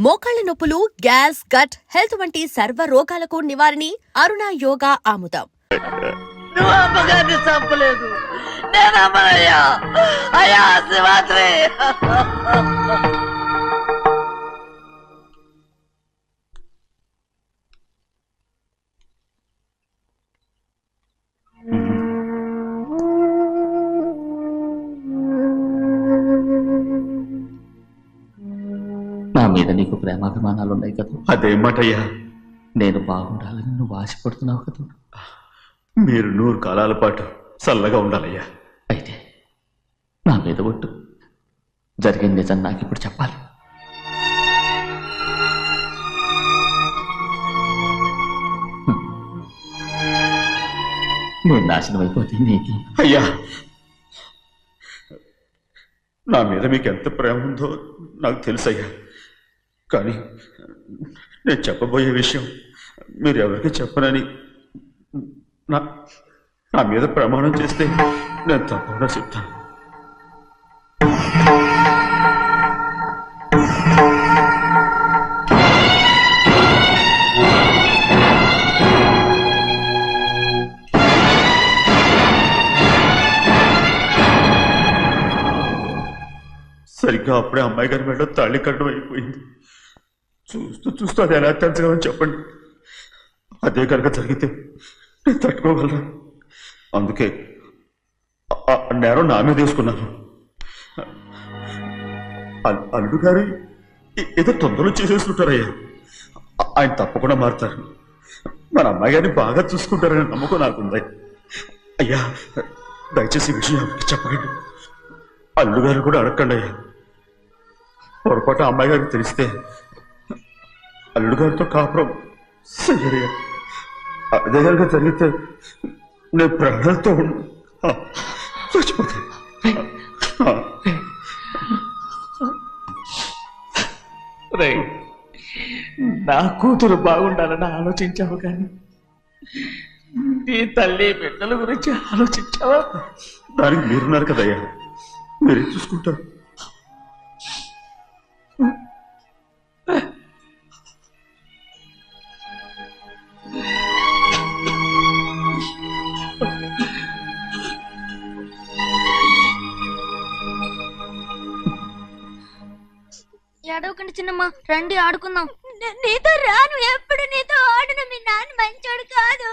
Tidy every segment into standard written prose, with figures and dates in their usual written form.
మోకాళ్ల నొప్పులు, gas, gut health వంటి సర్వ రోగాలకు నివారణి అరుణ యోగా ఆముదం. నువ్వు అమ్మగారిని చంపలేదు, నేను అమ్మనయ్యా. అయ్యా శివాత్రి, నా మీద నీకు ప్రేమాభిమానాలున్నాయి కదా. అదేమాటయ్యా, నేను బాగుండాలని నువ్వు ఆశపడుతున్నావు కదా. మీరు 100 కాలాల పాటు చల్లగా ఉండాలయ్యా. అయితే నా మీద ఒట్టు, జరిగిన నిజం నాకు ఇప్పుడు చెప్పాలి. నేను నాశనం అయిపోతే నీకు. అయ్యా, నా మీద మీకు ఎంత ప్రేమ ఉందో నాకు తెలుసయ్యా. కానీ నేను చెప్పబోయే విషయం మీరు ఎవరికి చెప్పనని నా మీద ప్రమాణం చేస్తే నేను తప్పకుండా చెప్తాను. సరిగ్గా అప్పుడే అమ్మాయి గారి మెడలో తాళి కట్టడం అయిపోయింది. చూస్తూ చూస్తూ అది ఎలా తెంచగలని చెప్పండి. అదే కనుక జరిగితే నేను తట్టుకోగలరా? అందుకే నేరం నా మీద తీసుకున్నాను. అల్లుడు గారు ఏదో తొందరలో చేసేసుకుంటారయ్యా. ఆయన తప్పకుండా మారుతారు. మన అమ్మాయి గారిని బాగా చూసుకుంటారనే నమ్మకం నాకుంది. అయ్యా, దయచేసి ఈ విషయం ఎవరికి చెప్పకండి. అల్లుడు గారు కూడా అడగండి అయ్యా. పొరపాటు అమ్మాయి గారికి తెలిస్తే అల్లుడు గారితో కాపురం సయ్యయ్యా. అదే కనుక జరిగితే నేను ప్రాణాలతో చచ్చిపోతాను. నా కూతురు బాగుండాలని ఆలోచించావు, కానీ నీ తల్లి బిడ్డల గురించి ఆలోచించావా? దానికి మీరున్నారు కదయ్యా, మీరేం చూసుకుంటారు. ఏడవకండి చిన్నమ్మ, రండి ఆడుకుందాం. నీతో రాను, ఎప్పుడు నీతో ఆడను. మీ నాన్న మంచోడు కాదు.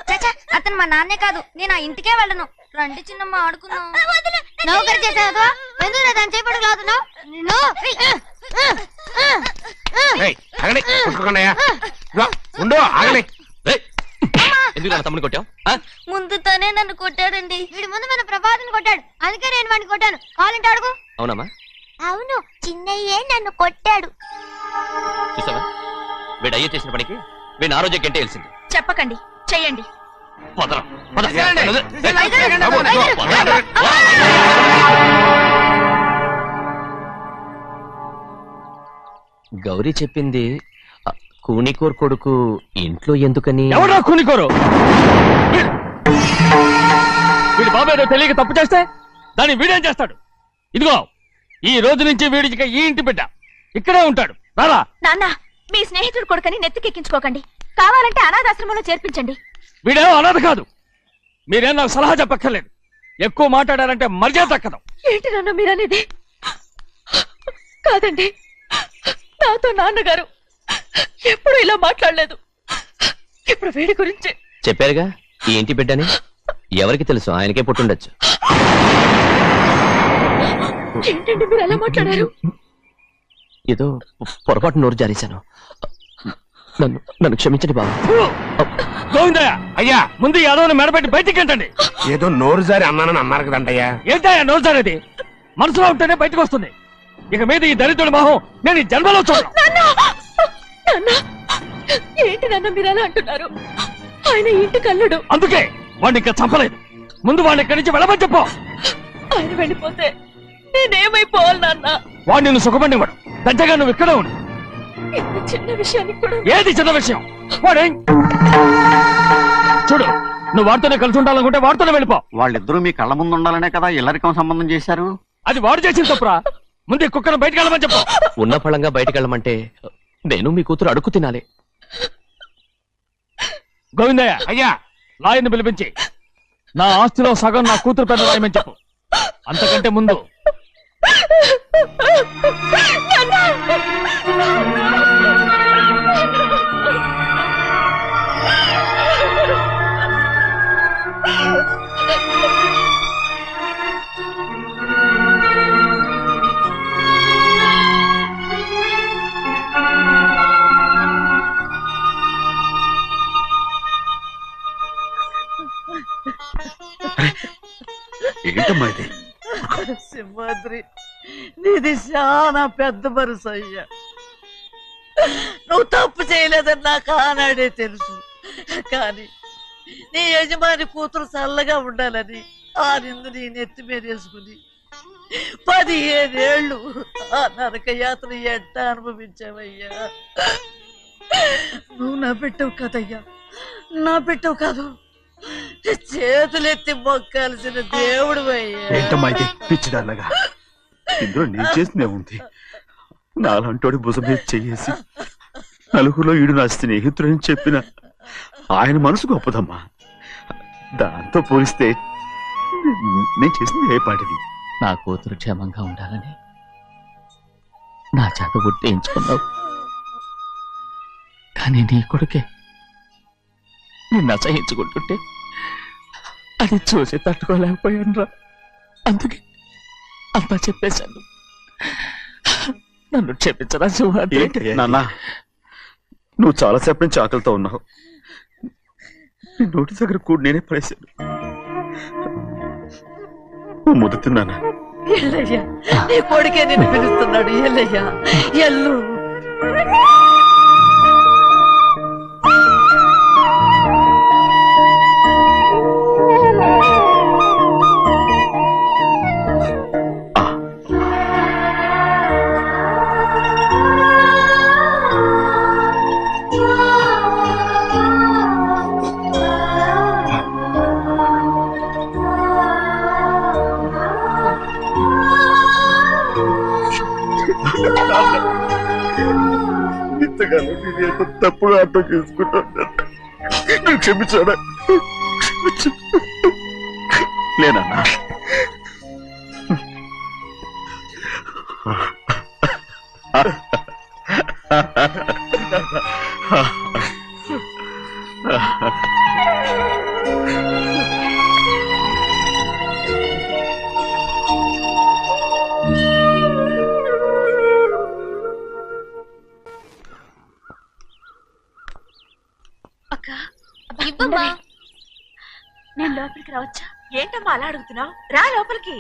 అతను మా నాన్నే కాదు, నేను ఆ ఇంటికే వెళ్ళను. రండి చిన్నమ్మ ఆడుకుందాం. నౌకరు చేసావు ఎందుకు దాని చేపడు కాదున్నావు? తమ్ముడు కొట్టావు? ముందు తనే నన్ను కొట్టాడండి. వీడి ముందు మన ప్రభాతం కొట్టాడు, అందుకే నేను వాడిని కొట్టాను. కావాలంటే అడుగు. అవునమ్మా? అవును, చిన్నయ్యే నన్ను కొట్టాడు. చూసావా, వీడు అయ్యే చేసిన పనికి వీడిని ఆరోగ్య గంటే తెలిసింది. చెప్పకండి, చెయ్యండి. గౌరీ చెప్పింది కూనికోర్ కొడుకు ఇంట్లో ఎందుకని. ఎవడా కూనికోరు? వీడి బాబు ఏదో తెలియక తప్పు చేస్తే దాన్ని వీడేం చేస్తాడు? ఇదిగో, ఈ రోజు నుంచి వీడికి ఈ ఇంటి బిడ్డ ఇక్కడే ఉంటాడు. రారా. నాన్న, మీ స్నేహితుడు కొడుకని నెత్తికెక్కించుకోకండి. కావాలంటే అనాథాశ్రమంలో చేర్పించండి. వీడేమో అనాథ కాదు. మీరేం నాకు సలహా చెప్పక్కర్లేదు. ఎక్కువ మాట్లాడారంటే మర్యాద తక్కదు. ఏంటి నాన్న మీరనేది? కాదండి, నాతో నాన్నగారు ఎప్పుడు ఇలా మాట్లాడలేదు. ఇప్పుడు వీడి గురించి చెప్పారుగా ఈ ఇంటి బిడ్డని. ఎవరికి తెలుసు, ఆయనకే పుట్టుండొచ్చు. ఏంటండి మీరు ఎలా మాట్లాడారు? ఏదో పొరపాటు నోరు జారేశాను. నన్ను క్షమించండి బాబు. గోవిందయ్య, అయ్యా, ముందు యాదవ్ని మెడపెట్టి బయటికి ఏంటండి? ఏదో నోరు జారి అన్నానని అన్నారు కదంటయ్యా. ఏంటయ్యా నోరు జారేది? మనసులో ఉంటేనే బయటకు వస్తుంది. ఇక మీద ఈ దరిద్రుడి మొహం నేను ఈ జన్మలో చూడను. ఏంటి నాన్న మీరు ఎలా అంటున్నారు? ఆయన ఇంటి కల్లుడు. అందుకే వాడిని ఇంకా చంపలేదు. ముందు వాడిని ఇక్కడి నుంచి వెళ్ళమని చెప్పు. ఆయన వెళ్ళిపోతే నేనేమైపోవాలి నాన్న? వాడు నిన్ను సుఖపడివాడు. దచ్చగా నువ్వు ఇక్కడే ఉండు. ఇంత చిన్న విషయానికి కూడా. ఏది చిన్న విషయం? వాడే చూడు, నువ్వు వాడితోనే కలిసి ఉండాలనుకుంటే వాడితోనే వెళ్ళిపో. వాళ్ళిద్దరూ మీ కళ్ళ ముందు ఉండాలనే కదా ఇల్లరికం సంబంధం చేశారు. అది వాడు చేసిన తప్పురా. ముందు కుక్కను బయటకు వెళ్ళమని చెప్పు. ఉన్న ఫలంగా బయటకు వెళ్ళమంటే నేను మీ కూతురు అడుగు తినాలి. గోవిందయ్య, అయ్యా లాయర్ని పిలిపించి నా ఆస్తిలో సగం నా కూతురు పెద్ద రాయమని చెప్పు. అంతకంటే ముందు ఏంటమ్మా ఇది? సింహాద్రి, నీది చాలా పెద్ద మనసు అయ్యా. నువ్వు తప్పు చేయలేదని నాకు ఆనాడే తెలుసు. కానీ నీ యజమాని కూతురు చల్లగా ఉండాలని ఆ నిందు నీ నెత్తి మీద వేసుకుని 15 ఏళ్ళు ఆ నరక యాత్ర ఎట్ట అనుభవించావయ్యా. నువ్వు నా పెట్టవు కదయ్యా, నా పెట్టవు కాదు, చేతులెత్తి మొక్కాల్సిన దేవుడు అయ్యా. ఏంటమ్మా ఇది పిచ్చిదాన్నగా? ఇందులో నేను చేసినే ఉంది. నాలంటోడి భుజం మీద చెయ్యేసి నలుగురిలో ఈడు నా స్నేహితుడని చెప్పిన ఆయన మనసు గొప్పదమ్మా. దాంతో పోలిస్తే నేను చేసింది ఏ పాటిది? నా కూతురు క్షేమంగా ఉండాలని నా చేత గుర్తించుకున్నావు. కానీ నీ కొడుకే నిన్ను అసహించుకుంటుంటే అది చూసి తట్టుకోలేకపోయాను రా. అందుకే అంతా చెప్పేశాను. నన్ను క్షమించరా సింహాద్రి. నాన్న, నువ్వు చాలాసేపు నుంచి ఆకలితో ఉన్నావు. నీ నోటి దగ్గర కూడా నేనే పడేశాను. నువ్వు ముద్దు తిన్నానా? ఎల్లయ్యా, నీ కొడుకే నిన్ను పిలుస్తున్నాడు. ఎల్లయ్యా, ఎల్లు. ఇంతకాలం నేను ఎంత తప్పుగా అర్థం చేసుకుంటాను. నువ్వు క్షమించాడా? లేనన్నా. ఇవ్వమ్మా. నేను లోపలికి రావచ్చా? ఏంటమ్మా అలా అడుగుతున్నావు? రా లోపలికి.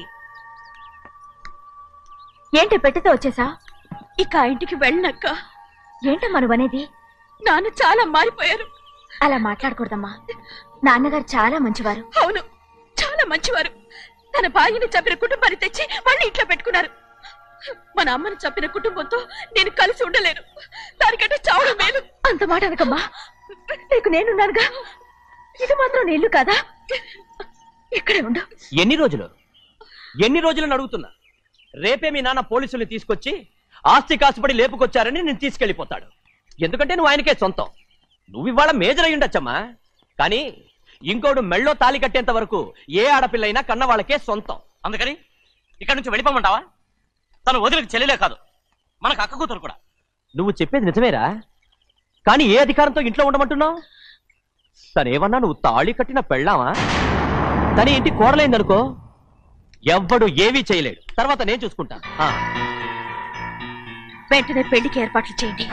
ఏంటి పెట్టితే వచ్చేసా? ఇక ఆ ఇంటికి వెళ్ళనక్క. ఏంటమ్మా నువ్వు అనేది? నాన్న చాలా మారిపోయారు. అలా మాట్లాడకూడదమ్మా. నాన్నగారు చాలా మంచివారు. అవును, చాలా మంచివారు. తన భార్యని చంపిన కుటుంబాన్ని తెచ్చి మళ్ళీ ఇంట్లో పెట్టుకున్నారు. మన అమ్మని చంపిన కుటుంబంతో నేను కలిసి ఉండలేను. దానికంటే చావడం మేలు. అంత మాట అనకమ్మా. నీకు నేనున్నానుగా. ఇది మాత్రం నీళ్ళు కాదా? ఇక్కడే ఉండు. ఎన్ని రోజులను అడుగుతున్నా. రేపే మీ నాన్న పోలీసుల్ని తీసుకొచ్చి ఆస్తి కాసుపడి లేపుకొచ్చారని నేను తీసుకెళ్లిపోతాడు. ఎందుకంటే నువ్వు ఆయనకే సొంతం. నువ్వు ఇవాళ మేజర్ అయి ఉండొచ్చమ్మా. కానీ ఇంకోడు మెళ్ళో తాలి కట్టేంత వరకు ఏ ఆడపిల్లైనా కన్న వాళ్ళకే సొంతం. అందుకని ఇక్కడి నుంచి వెళ్ళిపోమంటావా? తను వదిలికి చెల్లెలే కాదు, మనకు అక్క కూతురు కూడా. నువ్వు చెప్పేది నిజమేరా? కానీ ఏ అధికారంతో ఇంట్లో ఉండమంటున్నావు? తనేమన్నా నువ్వు తాళి కట్టిన పెళ్ళావా? తన ఇంటి కోడలైందనుకో, ఎవ్వడు ఏమీ చేయలేడు. తర్వాత నేను చూసుకుంటాను. వెంటనే పెళ్లికి ఏర్పాట్లు చేయండి.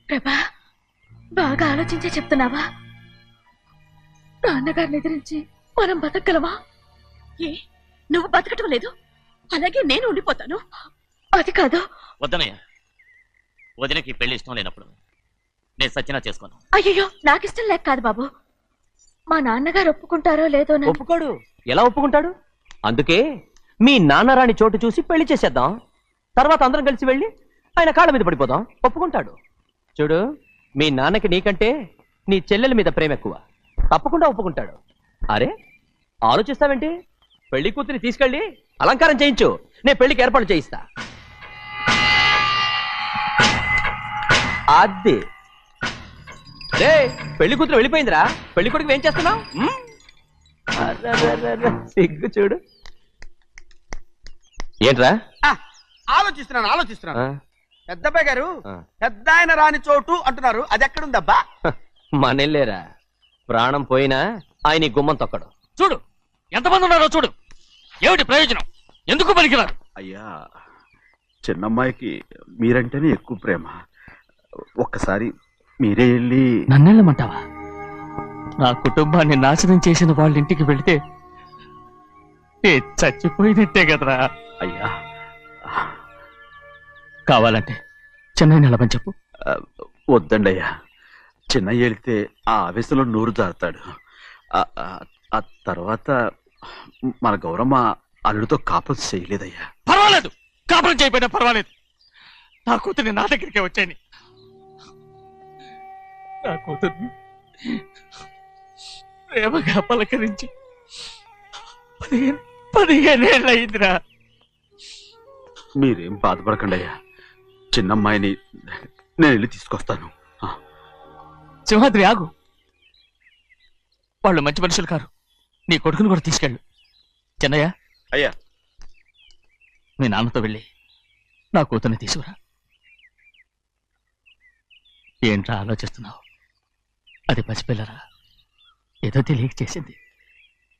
ప్రభా, బాగా ఆలోచించే చెప్తున్నావా? నాన్నగారిని ఎదిరించి మనం బతకగలవా? ఏ, నువ్వు బతకటం లేదు, అలాగే నేను ఉండిపోతాను. అది కాదు. వద్దనయ్య, వదినకి పెళ్లి ఇష్టం లేనప్పుడు నేను సచ్చినా చేసుకోను. అయ్యో, నాకిష్టం లేక కాదు బాబు. మా నాన్నగారు ఒప్పుకుంటారో లేదో. ఒప్పుకోడు. ఎలా ఒప్పుకుంటాడు? అందుకే మీ నాన్నరాని చోటు చూసి పెళ్లి చేసేద్దాం. తర్వాత అందరం కలిసి వెళ్ళి ఆయన కాళ్ళ మీద పడిపోదాం. ఒప్పుకుంటాడు. చూడు, మీ నాన్నకి నీకంటే నీ చెల్లెల మీద ప్రేమ ఎక్కువ. తప్పకుండా ఒప్పుకుంటాడు. అరే, ఆలోచిస్తావేంటి? పెళ్లి కూతురి తీసుకెళ్ళి అలంకారం చేయించు. నేను పెళ్లికి ఏర్పాటు చేయిస్తా. అదే రే పెళ్లి కూతురు వెళ్ళిపోయిందిరా. పెళ్లి కొడుకు ఏం చేస్తున్నావు? సిగ్గు చూడు. ఏంట్రా? ఆలోచిస్తున్నాను పెద్దబ్బాయి గారు పెద్ద ఆయన రాని చోటు అంటున్నారు, అది ఎక్కడుందబ్బా? మనెళ్ళేరా, ప్రాణం పోయినా ఆయన ఈ గుమ్మం తొక్కడు. చూడు ఎంతమంది ఉన్నారో చూడు. ఏమిటి ప్రయోజనం? ఎందుకు పనికిరారు? అయ్యా, చిన్నమ్మాయికి మీరంటేనే ఎక్కువ ప్రేమ. ఒక్కసారి మీరే వెళ్ళి నన్నెళ్ళమంటావా? నా కుటుంబాన్ని నాశనం చేసిన వాళ్ళ ఇంటికి వెళితే చచ్చిపోయినట్టే కదరా. అయ్యా, కావాలంటే చెన్నై నిలబని చెప్పు. వద్దండి అయ్యా. చిన్నయ్య వెళితే ఆ ఆవేశంలో నూరు జారుతాడు. ఆ తర్వాత మన గౌరమ్మ అల్లుడితో కాపురం చేయలేదయ్యా. పర్వాలేదు, కాపురం చేయకపోయినా పర్వాలేదు. నా కూతుర్ని నా దగ్గరికే వచ్చాయని. నా కూతుర్ని ప్రేమగా పలకరించి 15 ఏళ్ళు అయిందిరా. మీరేం బాధపడకండి అయ్యా. చిన్నమ్మాయిని నేను వెళ్ళి తీసుకొస్తాను. సింహాద్రి ఆగు. వాళ్ళు మంచి మనుషులు కారు. నీ కొడుకుని కూడా తీసుకెళ్ళు. చెన్నయ్య, అయ్యా, మీ నాన్నతో వెళ్ళి నా కూతుర్ని తీసుకురా. ఏంట్రా ఆలోచిస్తున్నావు? అది పసిపిల్లరా, ఏదో తెలియక చేసింది.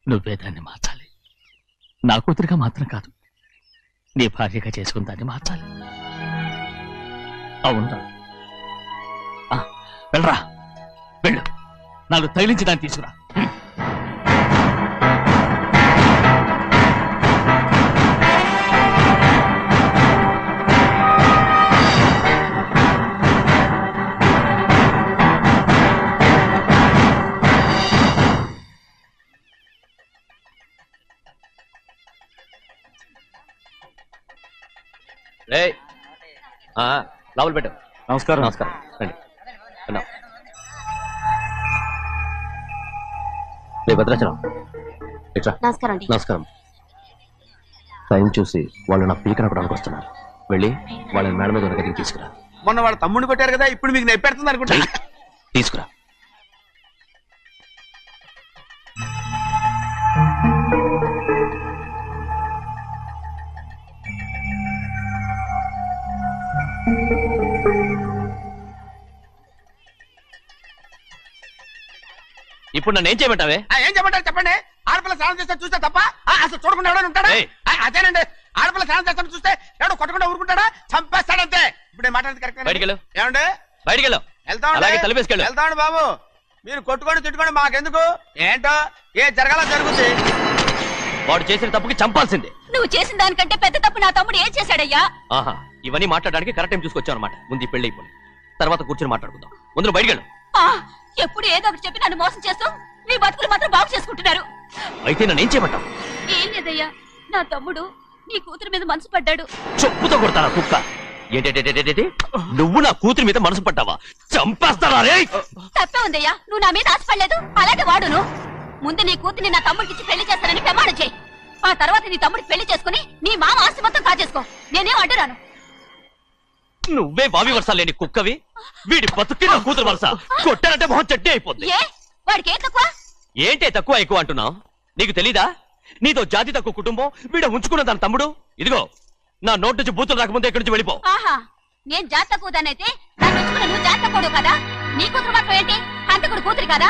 నువ్వే దాన్ని మార్చాలి. నా కూతురిగా మాత్రం కాదు, నీ భార్యగా చేసుకుని దాన్ని మార్చాలి. అవునరా, వెళ్ళరా, వెళ్ళు. నాలుగు తగిలించి దాన్ని తీసుకురా. లోపల పెట్టు. నమస్కారం. నమస్కారం. రండి. అన్నా. భద్రాచలం ఇట్రా. నమస్కారం. నమస్కారం. టైం చూసి వాళ్ళు నా పీక నప్పడానికి వస్తున్నారు. వెళ్ళి వాళ్ళని మేడం మీద ఉన్న దగ్గరికి తీసుకురా. మొన్న వాళ్ళ తమ్ముడిని కొట్టారు కదా, ఇప్పుడు మీకు నెప్పెడుతుంది అనుకుంటా. తీసుకురా. ఇప్పుడు నన్ను ఏం చేయమంటావే? ఏం చెప్పంటారు చెప్పండి. ఆడపిల్ల స్నానం చేస్తే చూస్తే తప్ప అసలు చూడకుండా ఎవడైనా ఉంటాడా? అదేనండి, ఆడపిల్ల స్నానం చేస్తాను చూస్తే ఎవడు కొట్టకుండా ఊరుకుంటాడా? చంపేస్తాడంతే. ఇప్పుడు మాట్లాడేది కరెక్ట్. బయటికెళ్ళు. ఏమండి? బయటికెళ్ళు. అలాగే తలపేసుకెళ్ళు. వెళ్తామండి బాబు. మీరు కొట్టుకొని తిట్టుకోండి, మాకెందుకు? ఏంటో ఏ జరగాల జరుగుతుంది. వాడు చేసిన తప్పుకి చంపాల్సిందే. నువ్వు చేసిన దానికంటే పెద్ద తప్పు నా తమ్ముడు ఏం చేశాడయ్యా? ఆహా, ఇవన్నీ మాట్లాడడానికి కరెక్ట్ టైం చూసుకొచ్చావు అనమాట. ముందు ఈ పెళ్లి అయిపోయి తర్వాత కూర్చొని మాట్లాడుకుందాం. ముందు బయటికెళ్ళు. ఎప్పుడు ఏదో ఒకటి చెప్పి నన్ను మోసం చేస్తూ మీ బతుకులు మాత్రం బాగు చేసుకుంటున్నారు. అయితే నన్ను ఏం చేయమంటావు? ఏం లేదయ్యా, నా తమ్ముడు నీ కూతురు మీద మనసు పడ్డాడు. చెప్పుతో కొడతారా కుక్క? ఏంటంటే నువ్వు నా కూతురి మీద మనసు పడ్డావా? చంపేస్తారా? తప్పే ఉందయ్యా, నువ్వు నా మీద ఆశపడలేదు, అలాగే వాడును. ముందు నీ కూతుర్ని నా తమ్ముడికి పెళ్లి చేస్తానని ప్రమాణం చేయి. ఆ తర్వాత నీ తమ్ముడికి పెళ్లి చేసుకుని నీ మామ ఆస్తి మొత్తం కాజేసుకో. నేనేం అడ్డురాను. నువ్వే బావి వరస లేని కుక్కవి. వీడి బతుక్కి నా కూతురు వరస. కొట్టానంటే మొహం చెడ్డే అయిపోద్ది. వాడికి ఏం తక్కువ? ఏంటే తక్కువ ఎక్కువ అంటున్నావు? నీకు తెలీదా? నీతో జాతి తక్కువ కుటుంబం వీడ ఉంచుకున్న దాని తమ్ముడు. ఇదిగో నా నోటి నుంచి బూతులు రాకముందే ఇక్కడి నుంచి వెళ్ళిపో. ఆహా, నేను జాతి తక్కువ దానైతే దాన్ని ఉంచుకున్న నువ్వు జాతి తక్కువ కదా? నీ కూతురు మాత్రం ఏంటి? హంతకుడు కూతురు కదా?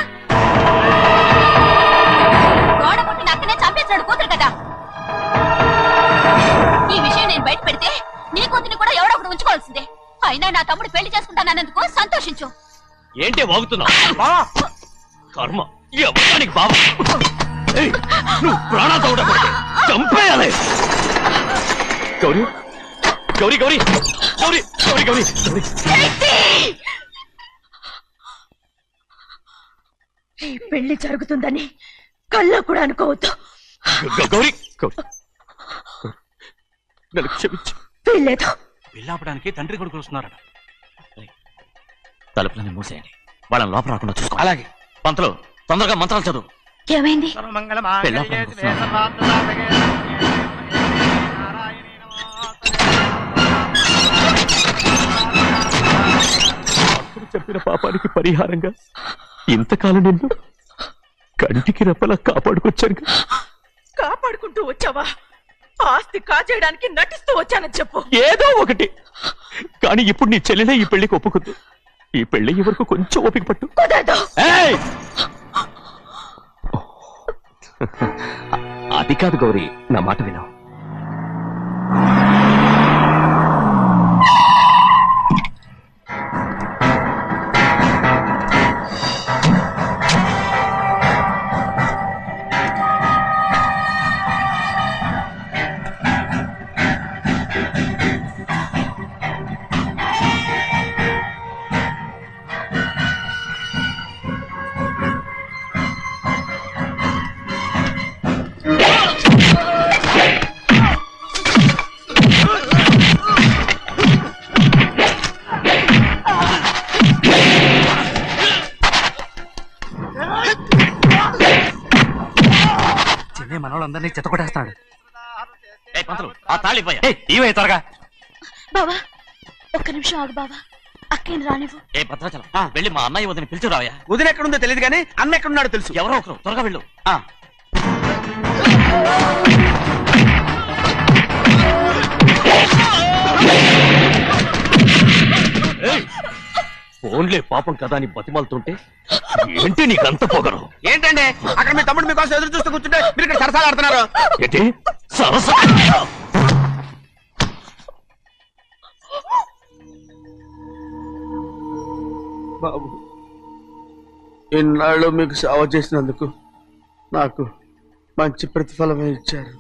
గోడ పుట్టిన అక్కనే చంపేశాడు కూతురు కదా? ఈ విషయం నేను బయట పెడితే నీ కూతురిని కూడా ఎవడో ఒకటి ఉంచుకోవాల్సిందే. అయినా నా తమ్ముడు పెళ్లి చేసుకుంటానన్నందుకు సంతోషించు. ఏంటి వాగుతున్నావు? కర్మ ఎవరికి బాబా. నువ్వు ప్రాణాలతో ఉండకూడదు, చంపేయాలి. గౌరీ గౌరీ గౌరీ గౌరీ గౌరీ గౌరీ గౌరీ. ఈ పెళ్లి జరుగుతుందని కల్లో కూడా అనుకోవద్దు. గౌరీ గౌరీ నన్ను క్షమించు. వీల్లేదు. పెళ్ళాపడానికి తండ్రి కొడుకులు వస్తున్నారట. తలుపులని మూసేయండి, వాళ్ళని లోపల రాకుండా చూసుకో. అలాగే పంతులు తొందరగా మంత్రాలు చదువు. ఏమైంది? చేసిన పాపానికి పరిహారంగా ఇంతకాలం నిన్ను కంటికి రెప్పలా కాపాడుకొచ్చాను. కాపాడుకుంటూ వచ్చావా? ఆస్తి కాజేయడానికి నటిస్తూ వచ్చానని చెప్పు. ఏదో ఒకటి. కానీ ఇప్పుడు నీ చెల్లెలే ఈ పెళ్లికి ఒప్పుకుంది. ఈ పెళ్లి వరకు కొంచెం ఓపిక పట్టు. ఏయ్! అది కాదు గౌరీ, నా మాట విను. మనోళ్ళందరినీ చెత్తకొట్టేస్తాడు. త్వరగా బావా, ఒక్క నిమిషం ఆగు బావా. అక్కేం రానివ్వు. ఏ భద్రాచలం వెళ్ళి మా అన్నయ్య వదిన పిలిచి రావయ్యా. వదిన ఎక్కడుందో తెలియదు కానీ అన్న ఎక్కడున్నాడో తెలుసు. ఎవరో ఒకరు త్వరగా వెళ్ళు. ఫోన్లే పాపం కదా అని బతిమాలుతుంటే ఏంటి నీకంత పొగరు? ఏంటండి అక్కడ మీ తమ్ముడు మీకోసం ఎదురు చూస్తూ కూర్చుంటే మీరు ఇక్కడ సరసాలు ఆడుతున్నారు. ఏంటి సరస? బాబు, ఇన్నాళ్ళు మీకు సేవ చేసినందుకు నాకు మంచి ప్రతిఫలమే ఇచ్చారు.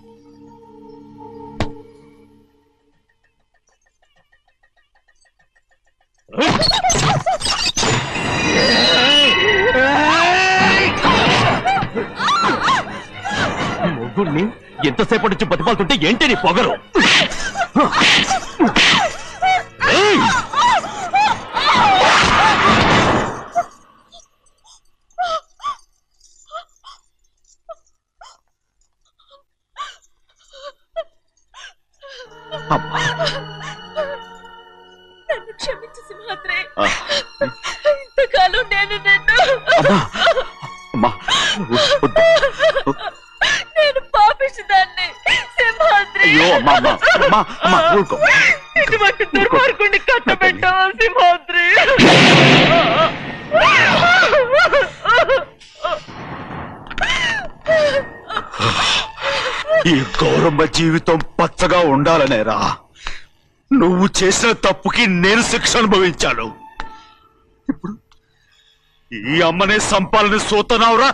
మొగుణ్ణి ఎంతసేపటి నుంచి బతిమాలుతుంటే ఏంటి నీ పొగరు? నన్ను క్షమించు సింహాద్రి. ఇంతకాలం నేను నేను పాపిస్తుందాన్ని సింహాద్రి. ఇటువంటి దుర్మార్గుడిని కట్టబెట్టావా సింహాద్రి? ఈ గౌరమ్మ జీవితం పచ్చగా ఉండాలనేరా నువ్వు చేసిన తప్పుకి నేను శిక్ష అనుభవించాను. ఇప్పుడు ఈ అమ్మనే సంపాలని సోతనావురా.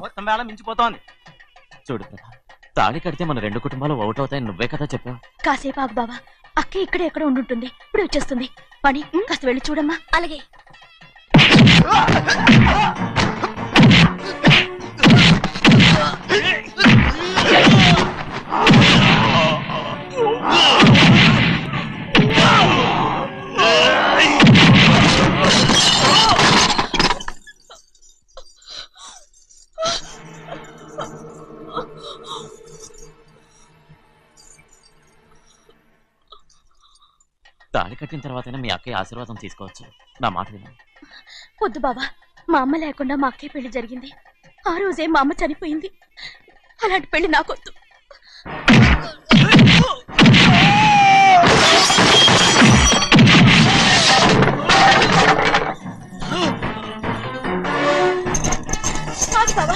మొత్తం వేళ మించిపోతోంది. చూడు తాళి కడితే మన రెండు కుటుంబాలు ఒకటవుతాయని నువ్వే కదా చెప్పావు. కాసేపు ఆగు బావా. అక్క ఇక్కడే ఎక్కడ ఉండుంటుంది. ఇప్పుడు వచ్చేస్తుంది. పని కాస్త వెళ్ళి చూడమ్మా. అలాగే. తాళి కట్టిన తర్వాతైనా మీ అక్కయ్య ఆశీర్వాదం తీసుకోవచ్చు. నా మాట విను. వద్దు బావా, మా అమ్మ లేకుండా మా అక్కయ్య పెళ్లి జరిగింది. ఆ రోజే మా అమ్మ చనిపోయింది. అలాంటి పెళ్లి నాకొద్దు. బావా,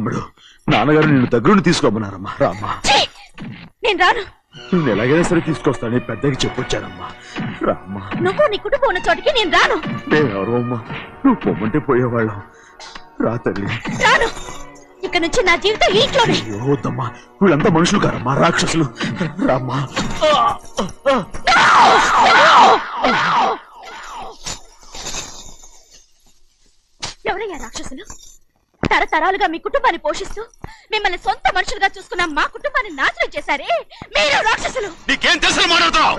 తమ్ముడు, నాన్నగారు నిన్ను దగ్గరుండి తీసుకోమన్నారమ్మా. రామ్మా. నేను రాను. నేను ఎలాగైనా సరే తీసుకొస్తానని పెద్దకి చెప్పొచ్చానమ్మా. రామ్మా. నువ్వు నీ కుటుంబం ఉన్న చోటికి నేను రాను. నేనెవరో అమ్మా, నువ్వు పొమ్మంటే పోయేవాళ్ళం. రా తల్లి. రాను. ఇక నుంచి నా జీవితం ఈ ఇంట్లోనే. అయ్యో వద్దమ్మా, వీళ్ళంతా మనుషులు కారమ్మా, రాక్షసులు. రామ్మా. ఎవరయ్యా రాక్షసులు? తరతరాలుగా మీ కుటుంబాన్ని పోషిస్తూ మిమ్మల్ని సొంత మనుషులుగా చూసుకున్న మా కుటుంబాన్ని నాశనం చేశారే మీరు రాక్షసులు. నీకేం తెలుసు మాట్లాడుతున్నావు?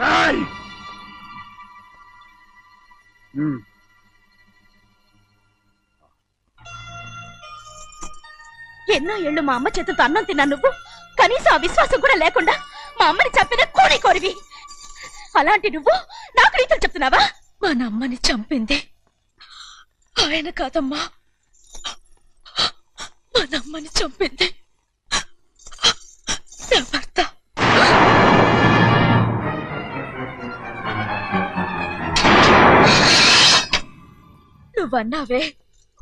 ఎన్నో ఏళ్ళు మా అమ్మ చేతితో అన్నం తిన్నా నువ్వు కనీసం ఆ విశ్వాసం కూడా లేకుండా మా అమ్మని చంపిన కోడి కోరివి. అలాంటి నువ్వు నాకు రీతులు చెప్తున్నావా? మా అమ్మని చంపింది ఆయన కాదమ్మా, మా అమ్మని చంపింది నా భర్త. నువ్వన్నావే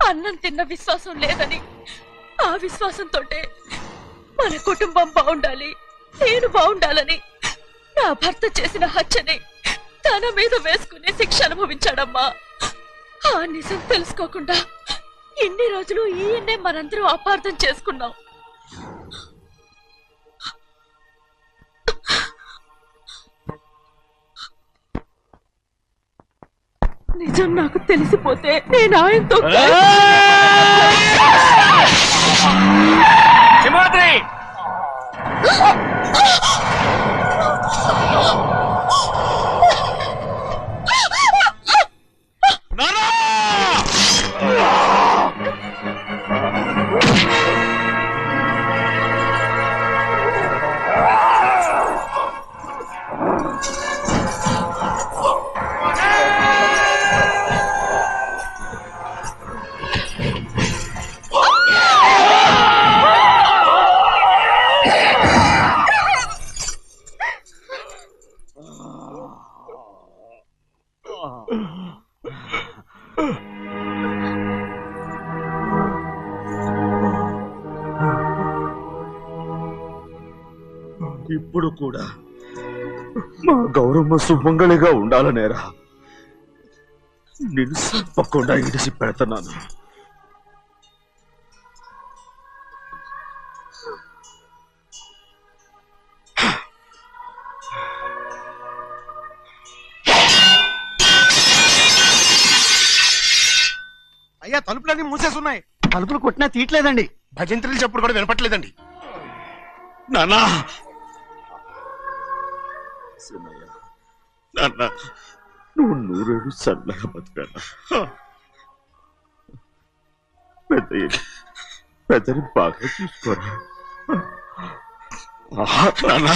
అన్నం తిన్న విశ్వాసం లేదని. ఆ విశ్వాసంతో మన కుటుంబం బాగుండాలి, నేను బాగుండాలని నా భర్త చేసిన హత్యని తన మీద వేసుకుని శిక్ష అనుభవించాడమ్మా. ఆ నిజం తెలుసుకోకుండా ఇన్ని రోజులు ఈయన్నే మనందరం అపార్థం చేసుకున్నాం. నిజం నాకు తెలిసిపోతే నేను ఆయనతో ఇప్పుడు కూడా మా గౌరమ్మ సుమంగళిగా ఉండాలనేరా నేను తప్పకుండా ఇడిసి పెడతాను. అయ్యా తలుపులన్నీ మూసేసున్నాయి. తలుపులు కొట్టినా తీయట్లేదండి. భజంత్రులు చెప్పుడు కూడా వినపట్లేదండి. నాన్నా నాన్న, నువ్వు 100 ఏళ్ళు చల్లగా బతికాను. పెద్దని బాగా చూసుకోరా నాన్న.